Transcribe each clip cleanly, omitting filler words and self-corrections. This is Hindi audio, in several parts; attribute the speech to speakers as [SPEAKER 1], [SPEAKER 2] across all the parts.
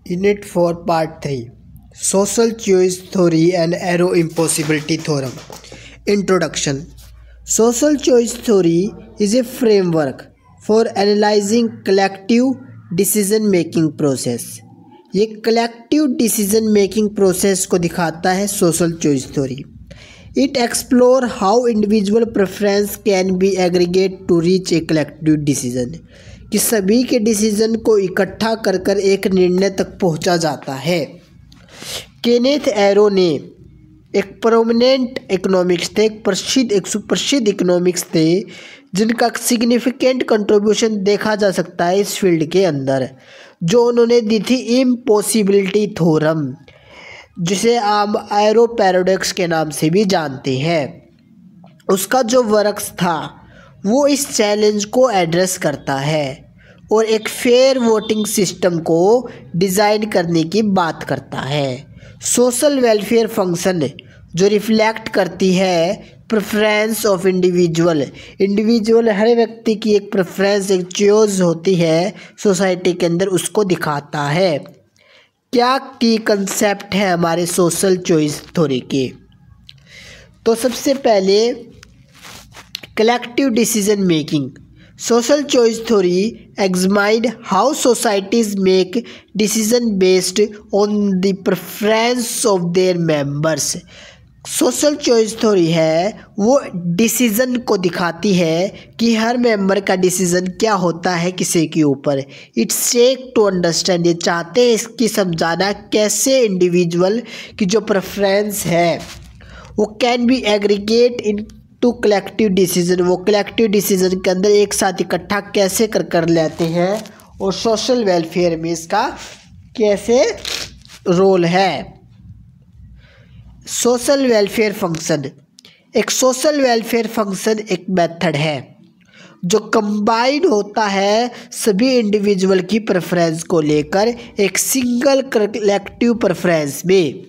[SPEAKER 1] Unit 4 Part 3 Social Choice Theory and Arrow Impossibility Theorem. Introduction. Social choice theory is a framework for analyzing collective decision making process. ये collective decision making process को दिखाता है social choice theory. It explore how individual preference can be aggregate to reach a collective decision. कि सभी के डिसीजन को इकट्ठा कर कर एक निर्णय तक पहुंचा जाता है। केनेथ एरो ने एक प्रोमिनेंट इकोनॉमिक्स थे, एक सुप्रसिद्ध इकोनॉमिक्स थे जिनका सिग्निफिकेंट कंट्रीब्यूशन देखा जा सकता है इस फील्ड के अंदर, जो उन्होंने दी थी इम्पॉसिबिलिटी थ्योरम, जिसे आप एरो पैराडॉक्स के नाम से भी जानते हैं। उसका जो वर्क था वो इस चैलेंज को एड्रेस करता है और एक फेयर वोटिंग सिस्टम को डिज़ाइन करने की बात करता है। सोशल वेलफेयर फंक्शन जो रिफ्लेक्ट करती है प्रेफरेंस ऑफ इंडिविजुअल हर व्यक्ति की एक प्रेफरेंस, एक चॉइस होती है सोसाइटी के अंदर, उसको दिखाता है। क्या की कंसेप्ट है हमारे सोशल चॉइस थ्योरी के? तो सबसे पहले collective decision making. Social choice theory examined how societies make decision based on the preference of their members. Social choice theory है वो डिसीज़न को दिखाती है कि हर मेंबर का डिसीज़न क्या होता है किसी के ऊपर। इट्स सेक टू अंडरस्टैंड, ये चाहते हैं इसकी समझाना कैसे इंडिविजुअल की जो प्रेफरेंस है वो can be aggregate into collective decision, वो कलेक्टिव डिसीजन के अंदर एक साथ इकट्ठा कैसे कर लेते हैं और सोशल वेलफेयर में इसका कैसे रोल है। सोशल वेलफेयर फंक्शन, एक सोशल वेलफेयर फंक्शन एक मेथड है जो कंबाइन होता है सभी इंडिविजुअल की प्रेफरेंस को लेकर एक सिंगल कलेक्टिव प्रेफरेंस में।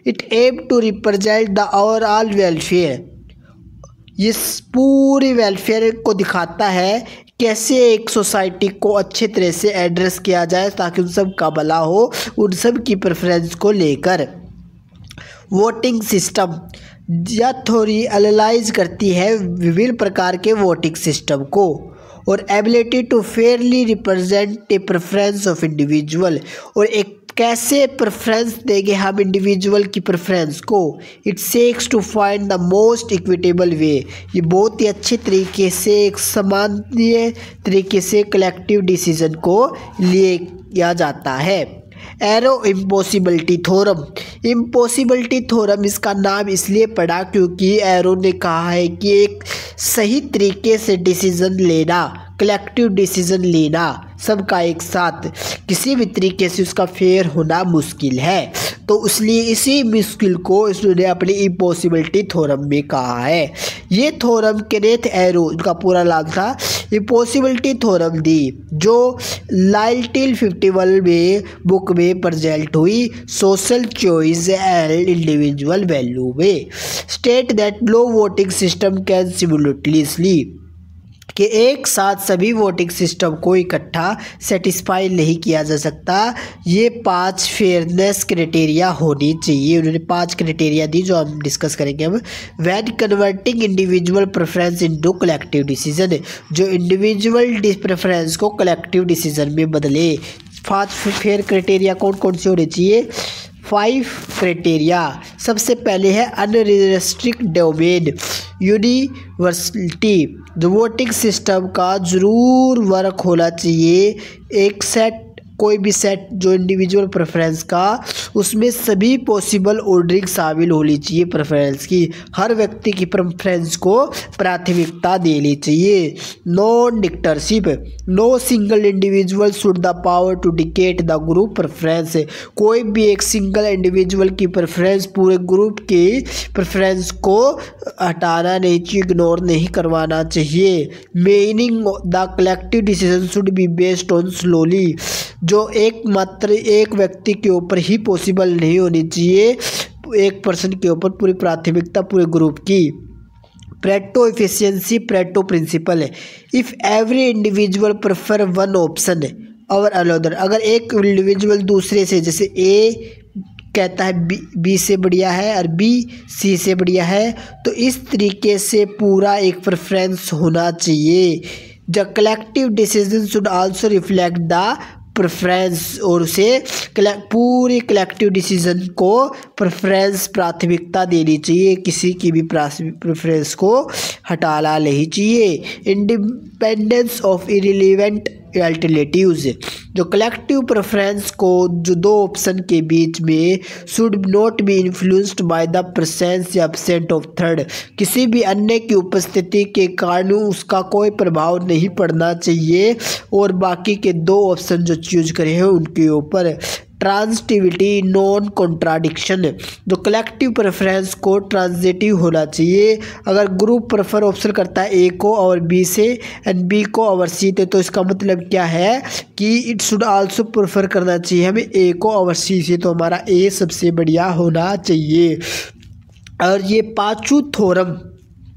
[SPEAKER 1] It aim to represent the overall welfare, ये पूरी वेलफेयर को दिखाता है कैसे एक सोसाइटी को अच्छे तरह से एड्रेस किया जाए ताकि उन सब का भला हो, उन सब की प्रेफरेंस को लेकर। वोटिंग सिस्टम या थ्योरी एनालाइज करती है विभिन्न प्रकार के वोटिंग सिस्टम को और ability to fairly represent a preference of individual, और एक कैसे प्रेफरेंस देंगे हम इंडिविजुअल की प्रेफरेंस को। It seeks to find the most equitable way, ये बहुत ही अच्छे तरीके से एक सामान्य तरीके से कलेक्टिव डिसीजन को लिया जाता है। Arrow impossibility theorem, impossibility theorem इसका नाम इसलिए पड़ा क्योंकि एरो ने कहा है कि एक सही तरीके से डिसीजन लेना, कलेक्टिव डिसीजन लेना सबका एक साथ किसी भी तरीके से उसका फेयर होना मुश्किल है, तो इसलिए इसी मुश्किल को इसने अपनी इम्पॉसिबिलिटी थ्योरम में कहा है। ये थ्योरम केनेथ एरो, उनका पूरा नाम था, इम्पॉसिबिलिटी थ्योरम दी जो 1951 में बुक में प्रेजेंट हुई social choice and individual value में। State that no voting system can simultaneously, कि एक साथ सभी वोटिंग सिस्टम को इकट्ठा सेटिस्फाई नहीं किया जा सकता। ये 5 फेयरनेस क्राइटेरिया होनी चाहिए। उन्होंने 5 क्राइटेरिया दी जो हम डिस्कस करेंगे हम। When converting individual preference into collective decision, जो इंडिविजुअल प्रेफरेंस को कलेक्टिव डिसीजन में बदले। 5 फेयर क्राइटेरिया कौन कौन से होने चाहिए? 5 क्राइटेरिया। सबसे पहले है अनरिस्ट्रिक्ट डोमेन, यूनिवर्सिटी, जो वोटिंग सिस्टम का ज़रूर वर्क होना चाहिए। एक सेट, कोई भी सेट जो इंडिविजुअल प्रेफरेंस का, उसमें सभी पॉसिबल ऑर्डरिंग शामिल होनी चाहिए प्रेफरेंस की, हर व्यक्ति की प्रेफरेंस को प्राथमिकता देनी चाहिए। Non dictatorship, no single individual should the power to dictate the group preference, कोई भी एक सिंगल इंडिविजुअल की प्रेफरेंस पूरे ग्रुप की प्रेफरेंस को हटाना नहीं चाहिए, इग्नोर नहीं करवाना चाहिए। Meaning the collective decision should be based on slowly, जो मात्र एक व्यक्ति के ऊपर ही पॉसिबल नहीं होनी चाहिए, एक पर्सन के ऊपर पूरी प्राथमिकता पूरे ग्रुप की। प्रेटो एफिशिएंसी, प्रेटो प्रिंसिपल है, if every individual prefer one option, और अनदर, अगर एक इंडिविजुअल दूसरे से, जैसे ए कहता है बी से बढ़िया है और बी सी से बढ़िया है, तो इस तरीके से पूरा एक प्रेफरेंस होना चाहिए। The collective decision should also reflect the preference, और उसे पूरी कलेक्टिव डिसीजन को प्रेफरेंस प्राथमिकता देनी चाहिए, किसी की भी प्रेफरेंस को हटाना नहीं चाहिए। इंडिपेंडेंस ऑफ इररिलेवेंट अल्टरनेटिव्स, जो कलेक्टिव प्रेफरेंस को जो दो ऑप्शन के बीच में should not be influenced by the presence या एब्सेंट ऑफ थर्ड, किसी भी अन्य की उपस्थिति के कारण उसका कोई प्रभाव नहीं पड़ना चाहिए और बाकी के दो ऑप्शन जो चूज करे हैं उनके ऊपर। ट्रांजिटिविटी, नॉन कॉन्ट्राडिक्शन, जो कलेक्टिव प्रेफरेंस को ट्रांजिटिव होना चाहिए। अगर ग्रुप प्रेफर ऑप्शन करता है ए को और बी से एंड बी को और सी से, तो इसका मतलब क्या है कि इट शुड आल्सो प्रेफर करना चाहिए हमें ए को और सी से, तो हमारा ए सबसे बढ़िया होना चाहिए। और ये पांचों थ्योरम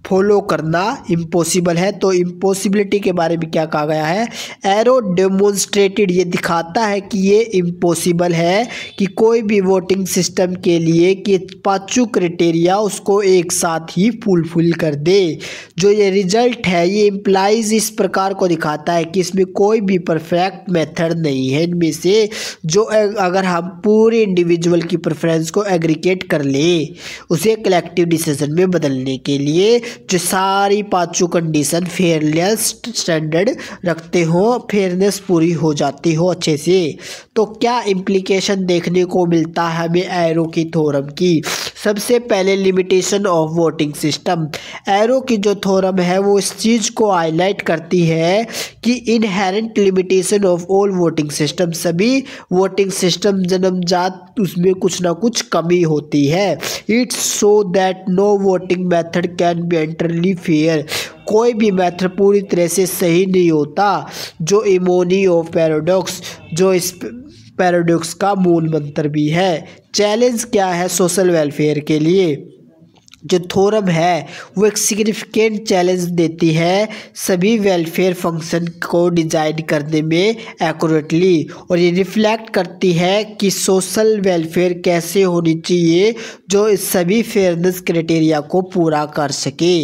[SPEAKER 1] फॉलो करना इम्पॉसिबल है। तो इम्पॉसिबिलिटी के बारे में क्या कहा गया है, एरो डेमोन्स्ट्रेटेड, ये दिखाता है कि ये इम्पॉसिबल है कि कोई भी वोटिंग सिस्टम के लिए कि पांचों क्राइटेरिया उसको एक साथ ही फुलफिल कर दे। जो ये रिजल्ट है ये इम्प्लाइज इस प्रकार को दिखाता है कि इसमें कोई भी परफेक्ट मेथड नहीं है इनमें से, जो अगर हम पूरे इंडिविजुअल की प्रेफरेंस को एग्रीगेट कर ले उसे कलेक्टिव डिसीजन में बदलने के लिए, जो सारी पांचों कंडीशन फेयरनेस स्टैंडर्ड रखते हो, फेयरनेस पूरी हो जाती हो अच्छे से। तो क्या इम्प्लीकेशन देखने को मिलता है हमें एरो की थ्योरम की। सबसे पहले limitation of voting system, arrow की जो थ्योरम है वो इस चीज़ को हाईलाइट करती है कि inherent limitation of all voting system, सभी वोटिंग सिस्टम जन्मजात उसमें कुछ ना कुछ कमी होती है। It's so that no voting method can be entirely fair, कोई भी मेथड पूरी तरह से सही नहीं होता। जो इमोनी ऑफ पैराडॉक्स, जो इस पैराडॉक्स का मूल मंत्र भी है। चैलेंज क्या है सोशल वेलफेयर के लिए, जो थ्योरम है वो एक सिग्निफिकेंट चैलेंज देती है सभी वेलफेयर फंक्शन को डिजाइन करने में एक्यूरेटली, और ये रिफ्लेक्ट करती है कि सोशल वेलफेयर कैसे होनी चाहिए जो इस सभी फेयरनेस क्राइटेरिया को पूरा कर सके।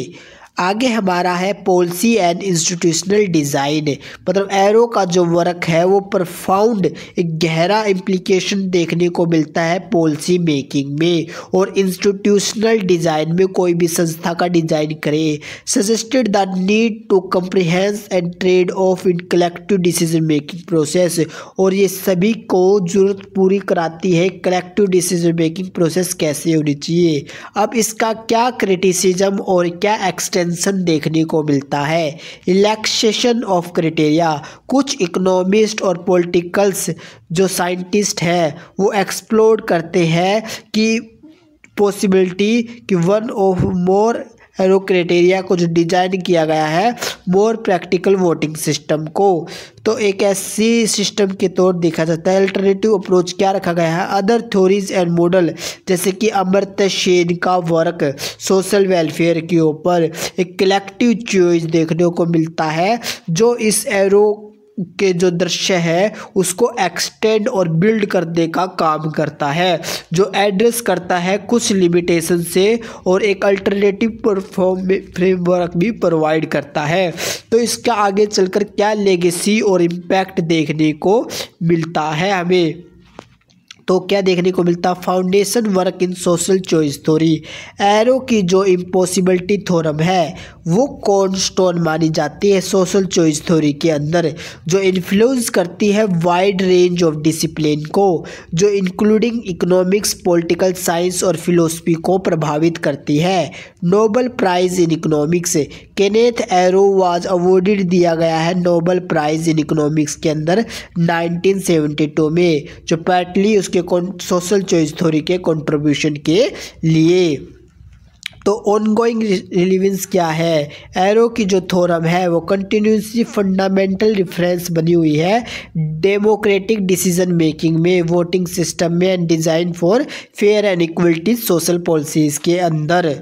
[SPEAKER 1] आगे हमारा है पॉलिसी एंड इंस्टीट्यूशनल डिज़ाइन, मतलब एरो का जो वर्क है वो प्रोफाउंड एक गहरा इम्प्लीकेशन देखने को मिलता है पॉलिसी मेकिंग में और इंस्टीट्यूशनल डिज़ाइन में। कोई भी संस्था का डिज़ाइन करे, suggested the need to comprehend and trade off in collective decision making process, और ये सभी को जरूरत पूरी कराती है कलेक्टिव डिसीजन मेकिंग प्रोसेस कैसे होनी चाहिए। अब इसका क्या क्रिटिसिज्म और क्या एक्सटेंशन देखने को मिलता है। रिलैक्सेशन ऑफ क्राइटेरिया, कुछ इकोनॉमिस्ट और पॉलिटिकल्स जो साइंटिस्ट हैं वो एक्सप्लोर करते हैं कि पॉसिबिलिटी कि one of more arrow criteria को जो डिजाइन किया गया है मोर प्रैक्टिकल वोटिंग सिस्टम को, तो एक ऐसी सिस्टम के तौर देखा जाता है। अल्टरनेटिव अप्रोच क्या रखा गया है, अदर थ्योरीज एंड मॉडल, जैसे कि अमर्त्य सेन का वर्क सोशल वेलफेयर के ऊपर एक कलेक्टिव चॉइस देखने को मिलता है जो इस एरो के जो दृश्य है उसको एक्सटेंड और बिल्ड करने का काम करता है, जो एड्रेस करता है कुछ लिमिटेशन से और एक अल्टरनेटिव फ्रेमवर्क भी प्रोवाइड करता है। तो इसका आगे चलकर क्या लेगेसी और इम्पैक्ट देखने को मिलता है हमें, तो क्या देखने को मिलता, foundation work in social choice theory. Arrow की जो इम्पॉसिबिलिटी थ्योरम है वो कॉर्नस्टोन मानी जाती है सोशल चॉइस थ्योरी के अंदर, जो इन्फ्लुएंस करती है वाइड रेंज ऑफ डिसिप्लिन को, जो इंक्लूडिंग इकोनॉमिक्स, पॉलिटिकल साइंस और फिलोसफी को प्रभावित करती है। Nobel prize in economics, Kenneth Arrow was awarded दिया गया है नोबेल प्राइज इन इकोनॉमिक्स के अंदर 1972 में, जो पार्टली उसके सोशल चॉइस थ्योरी के कंट्रीब्यूशन के लिए। तो ऑनगोइंग रिलेवेंस क्या है, एरो की जो थ्योरम है वो कंटिन्यूसली फंडामेंटल रेफरेंस बनी हुई है डेमोक्रेटिक डिसीजन मेकिंग में, वोटिंग सिस्टम में and design for fair and equality social policies के अंदर।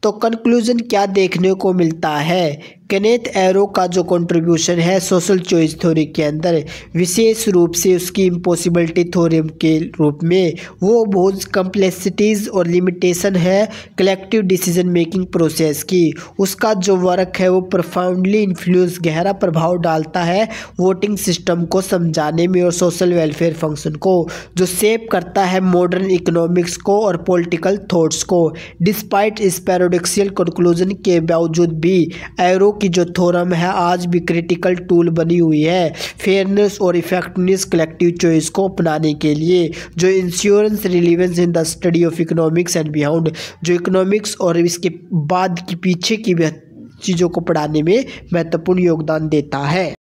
[SPEAKER 1] तो कंक्लूजन क्या देखने को मिलता है, केनेथ एरो का जो कंट्रीब्यूशन है सोशल चॉइस थ्योरी के अंदर, विशेष रूप से उसकी इम्पॉसिबिलिटी थ्योरम के रूप में, वो बहुत कम्प्लेक्सिटीज़ और लिमिटेशन है कलेक्टिव डिसीजन मेकिंग प्रोसेस की। उसका जो वर्क है वो प्रोफाउंडली इन्फ्लुएंस, गहरा प्रभाव डालता है वोटिंग सिस्टम को समझाने में और सोशल वेलफेयर फंक्शन को, जो शेप करता है मॉडर्न इकोनॉमिक्स को और पॉलिटिकल थॉट्स को। डिस्पाइट इस पैराडॉक्सिकल कंक्लूजन के बावजूद भी एरो की जो थ्योरम है आज भी क्रिटिकल टूल बनी हुई है फेयरनेस और इफेक्टिवनेस कलेक्टिव चॉइस को अपनाने के लिए, जो insurance relevance in the study of economics and beyond, जो इकोनॉमिक्स और इसके बाद की पीछे की चीज़ों को पढ़ाने में महत्वपूर्ण योगदान देता है।